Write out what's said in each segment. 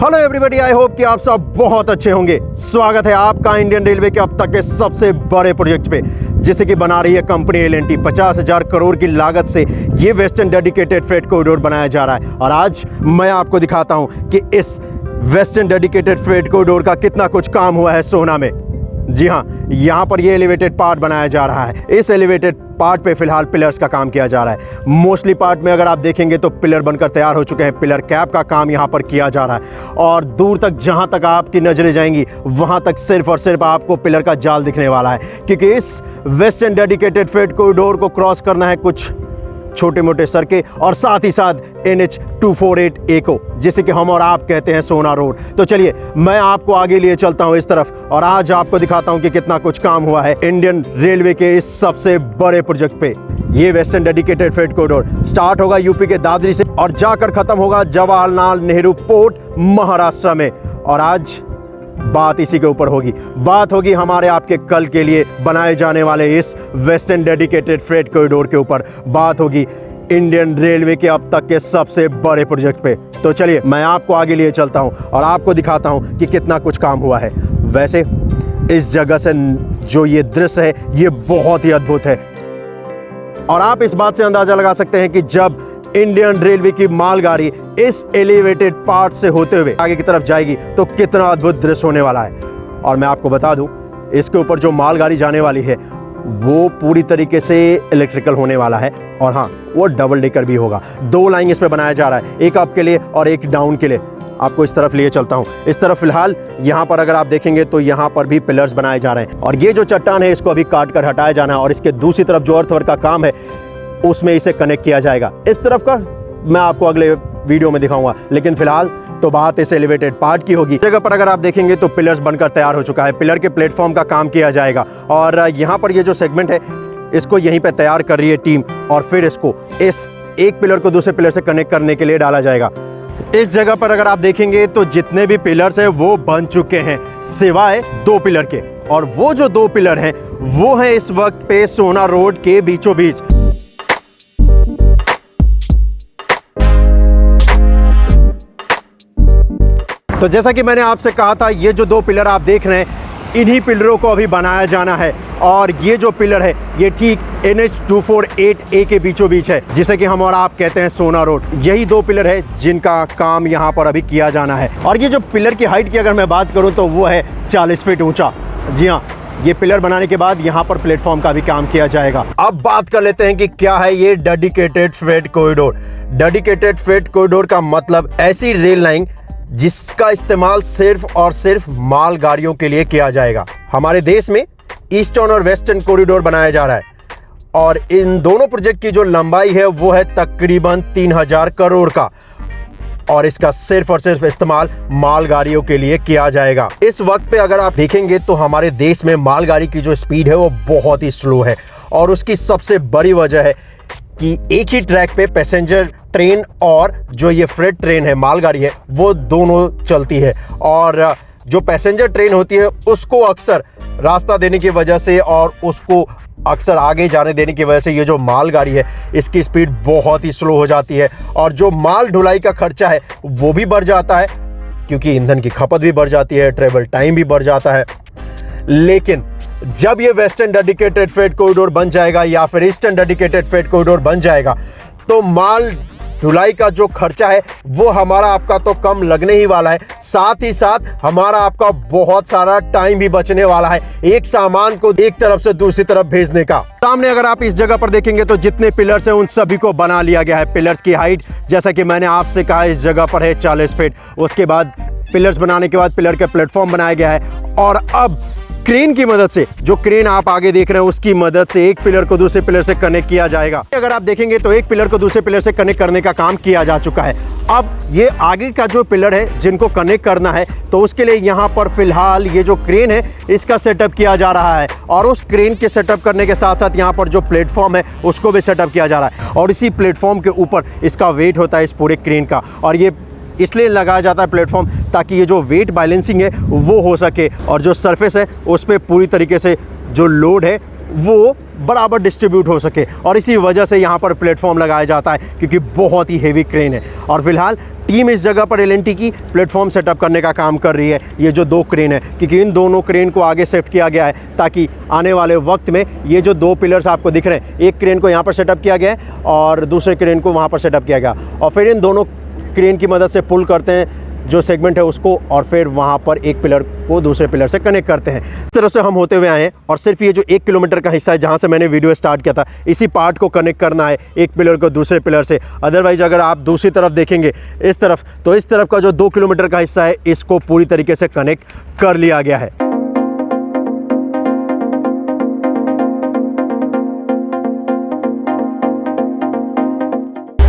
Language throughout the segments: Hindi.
हेलो एवरीबॉडी, आई होप कि आप सब बहुत अच्छे होंगे। स्वागत है आपका इंडियन रेलवे के अब तक के सबसे बड़े प्रोजेक्ट पे, जिसे कि बना रही है कंपनी L&T। 50,000 करोड़ की लागत से ये वेस्टर्न डेडिकेटेड फ्रेट कॉरिडोर बनाया जा रहा है। और आज मैं आपको दिखाता हूं कि इस वेस्टर्न डेडिकेटेड फ्रेट कॉरिडोर का कितना कुछ काम हुआ है सोना में। जी हाँ, यहाँ पर ये एलिवेटेड पार्ट बनाया जा रहा है। इस एलिवेटेड पार्ट पे फिलहाल पिलर्स का काम किया जा रहा है। मोस्टली पार्ट में अगर आप देखेंगे तो पिलर बनकर तैयार हो चुके हैं। पिलर कैप का काम यहाँ पर किया जा रहा है और दूर तक जहाँ तक आपकी नजरें जाएंगी वहाँ तक सिर्फ और सिर्फ आपको पिलर का जाल दिखने वाला है, क्योंकि इस वेस्टर्न डेडिकेटेड फ्रेट कॉरिडोर को क्रॉस करना है कुछ छोटे मोटे सड़कें और साथ ही साथ NH 248A को, जिसे कि हम और आप कहते हैं सोना रोड। तो चलिए मैं आपको आगे लिए चलता हूं इस तरफ और आज आपको दिखाता हूं कि कितना कुछ काम हुआ है इंडियन रेलवे के इस सबसे बड़े प्रोजेक्ट पे। ये western dedicated freight corridor start होगा यूपी के दादरी से और जाकर खत्म होगा जवाहरलाल नेहरू पोर्ट महाराष्ट्र में। और आज बात इसी के ऊपर होगी। बात होगी हमारे आपके कल के लिए बनाए जाने वाले इस वेस्टर्न डेडिकेटेड फ्रेट कॉरिडोर के ऊपर। बात होगी इंडियन रेलवे के अब तक के सबसे बड़े प्रोजेक्ट पे। तो चलिए मैं आपको आगे लिए चलता हूं और आपको दिखाता हूं कि कितना कुछ काम हुआ है। वैसे इस जगह से जो ये दृश्य है ये बहुत ही अद्भुत है और आप इस बात से अंदाजा लगा सकते हैं कि जब इंडियन रेलवे की मालगाड़ी इस एलिवेटेड पार्ट से होते हुए आगे की तरफ जाएगी तो कितना अद्भुत दृश्य होने वाला है। और मैं आपको बता दूं, इसके ऊपर जो मालगाड़ी जाने वाली है वो पूरी तरीके से इलेक्ट्रिकल होने वाला है और हाँ, वो डबल डेकर भी होगा। 2 लाइन इस पे बनाया जा रहा है, एक अप के लिए और एक डाउन के लिए। आपको इस तरफ लिए चलता हूँ। इस तरफ फिलहाल यहाँ पर अगर आप देखेंगे तो यहाँ पर भी पिलर्स बनाए जा रहे हैं और ये जो चट्टान है इसको अभी काट कर हटाया जाना है और इसके दूसरी तरफ जो अर्थवर्क का काम है उसमें इसे कनेक्ट किया जाएगा। इस तरफ का मैं आपको अगले वीडियो में दिखाऊंगा, लेकिन फिलहाल तो बात इस एलिवेटेड पार्ट की होगी। जगह पर अगर आप देखेंगे तो पिलर्स बनकर तैयार हो चुका है। पिलर के प्लेटफॉर्म का काम किया जाएगा और यहाँ पर ये जो सेगमेंट है इसको यहीं पे तैयार कर रही है टीम और फिर इसको इस एक पिलर को दूसरे पिलर से कनेक्ट करने के लिए डाला जाएगा। इस जगह पर अगर आप देखेंगे तो जितने भी पिलर्स हैं वो बन चुके हैं सिवाय 2 पिलर के, और वो जो 2 पिलर हैं वो है इस वक्त पे सोना रोड के बीचों बीच। तो जैसा कि मैंने आपसे कहा था, ये जो 2 पिलर आप देख रहे हैं इन्हीं पिलरों को अभी बनाया जाना है और ये जो पिलर है ये ठीक NH 248A के बीचों बीच है, जिसे कि हम और आप कहते हैं सोना रोड। यही 2 पिलर है जिनका काम यहाँ पर अभी किया जाना है। और ये जो पिलर की हाइट की अगर मैं बात करूँ तो वो है 40 फीट ऊंचा। जी हाँ, ये पिलर बनाने के बाद यहाँ पर प्लेटफॉर्म का भी काम किया जाएगा। अब बात कर लेते हैं कि क्या है ये dedicated freight corridor. Dedicated freight corridor का मतलब ऐसी रेल लाइन जिसका इस्तेमाल सिर्फ और सिर्फ मालगाड़ियों के लिए किया जाएगा। हमारे देश में ईस्टर्न और वेस्टर्न कॉरिडोर बनाया जा रहा है और इन दोनों प्रोजेक्ट की जो लंबाई है वो है तकरीबन 3000 करोड़ का और इसका सिर्फ और सिर्फ इस्तेमाल मालगाड़ियों के लिए किया जाएगा। इस वक्त पे अगर आप देखेंगे तो हमारे देश में मालगाड़ी की जो स्पीड है वो बहुत ही स्लो है और उसकी सबसे बड़ी वजह है कि एक ही ट्रैक पे पैसेंजर ट्रेन और जो ये फ्रेट ट्रेन है, मालगाड़ी है, वो दोनों चलती है और जो पैसेंजर ट्रेन होती है उसको अक्सर रास्ता देने की वजह से और उसको अक्सर आगे जाने देने की वजह से ये जो मालगाड़ी है इसकी स्पीड बहुत ही स्लो हो जाती है और जो माल ढुलाई का खर्चा है वो भी बढ़ जाता है, क्योंकि ईंधन की खपत भी बढ़ जाती है, ट्रेवल टाइम भी बढ़ जाता है। लेकिन जब ये वेस्टर्न डेडिकेटेड फ्रेट कॉरिडोर बन जाएगा या फिर ईस्टर्न डेडिकेटेड फ्रेट कॉरिडोर बन जाएगा तो माल ढुलाई का जो खर्चा है वो हमारा आपका तो कम लगने ही वाला है, साथ ही साथ हमारा आपका बहुत सारा टाइम भी बचने वाला है एक सामान को एक तरफ से दूसरी तरफ भेजने का। सामने अगर आप इस जगह पर देखेंगे तो जितने पिलर्स हैं उन सभी को बना लिया गया है। पिलर्स की हाइट जैसा कि मैंने आपसे कहा इस जगह पर है 40 फीट। उसके बाद पिलर्स बनाने के बाद पिलर का प्लेटफॉर्म बनाया गया है और अब क्रेन की मदद से, जो क्रेन आप आगे देख रहे हैं उसकी मदद से एक पिलर को दूसरे पिलर से कनेक्ट किया जाएगा। अगर आप देखेंगे तो एक पिलर को दूसरे पिलर से कनेक्ट करने का काम किया जा चुका है। अब ये आगे का जो पिलर है जिनको कनेक्ट करना है तो उसके लिए यहाँ पर फिलहाल ये जो क्रेन है इसका सेटअप किया जा रहा है और उस क्रेन के सेटअप करने के साथ साथ यहाँ पर जो प्लेटफॉर्म है उसको भी सेटअप किया जा रहा है और इसी प्लेटफॉर्म के ऊपर इसका वेट होता है इस पूरे क्रेन का। और ये इसलिए लगाया जाता है प्लेटफॉर्म ताकि ये जो वेट बैलेंसिंग है वो हो सके और जो सरफेस है उस पर पूरी तरीके से जो लोड है वो बराबर डिस्ट्रीब्यूट हो सके, और इसी वजह से यहाँ पर प्लेटफॉर्म लगाया जाता है क्योंकि बहुत ही हेवी क्रेन है। और फिलहाल टीम इस जगह पर एल&टी की प्लेटफॉर्म सेटअप करने का काम कर रही है। ये जो 2 क्रेन है, क्योंकि इन दोनों क्रेन को आगे शिफ्ट किया गया है ताकि आने वाले वक्त में ये जो 2 पिलर्स आपको दिख रहे हैं, एक क्रेन को यहाँ पर सेटअप किया गया है और दूसरे क्रेन को वहाँ पर सेटअप किया गया, और फिर इन दोनों क्रेन की मदद से पुल करते हैं जो सेगमेंट है उसको, और फिर वहाँ पर एक पिलर को दूसरे पिलर से कनेक्ट करते हैं। इस तरह से हम होते हुए आए हैं, और सिर्फ ये जो 1 किलोमीटर का हिस्सा है जहाँ से मैंने वीडियो स्टार्ट किया था, इसी पार्ट को कनेक्ट करना है एक पिलर को दूसरे पिलर से। अदरवाइज अगर आप दूसरी तरफ देखेंगे इस तरफ, तो इस तरफ का जो 2 किलोमीटर का हिस्सा है इसको पूरी तरीके से कनेक्ट कर लिया गया है।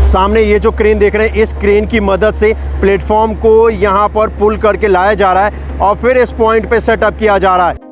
सामने ये जो क्रेन देख रहे हैं, इस क्रेन की मदद से प्लेटफॉर्म को यहाँ पर पुल करके लाया जा रहा है और फिर इस पॉइंट पे सेटअप किया जा रहा है।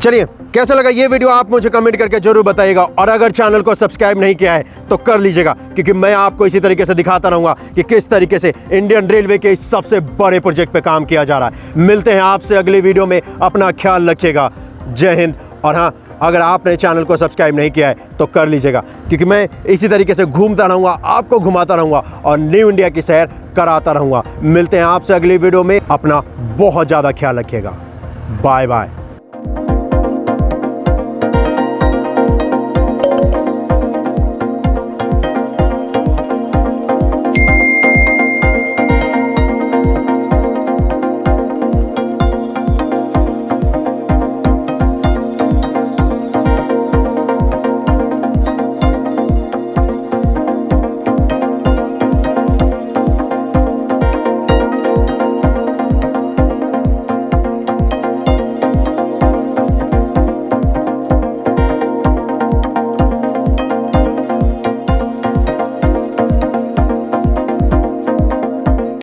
चलिए, कैसा लगा ये वीडियो आप मुझे कमेंट करके जरूर बताइएगा, और अगर चैनल को सब्सक्राइब नहीं किया है तो कर लीजिएगा, क्योंकि मैं आपको इसी तरीके से दिखाता रहूंगा कि किस तरीके से इंडियन रेलवे के इस सबसे बड़े प्रोजेक्ट पे काम किया जा रहा है। मिलते हैं आपसे अगली वीडियो में, अपना ख्याल रखिएगा। जय हिंद। और हाँ, अगर आपने चैनल को सब्सक्राइब नहीं किया है तो कर लीजिएगा, क्योंकि मैं इसी तरीके से घूमता रहूँगा, आपको घुमाता रहूँगा और न्यू इंडिया की सैर कराता रहूँगा। मिलते हैं आपसे अगली वीडियो में, अपना बहुत ज़्यादा ख्याल रखिएगा। Bye bye.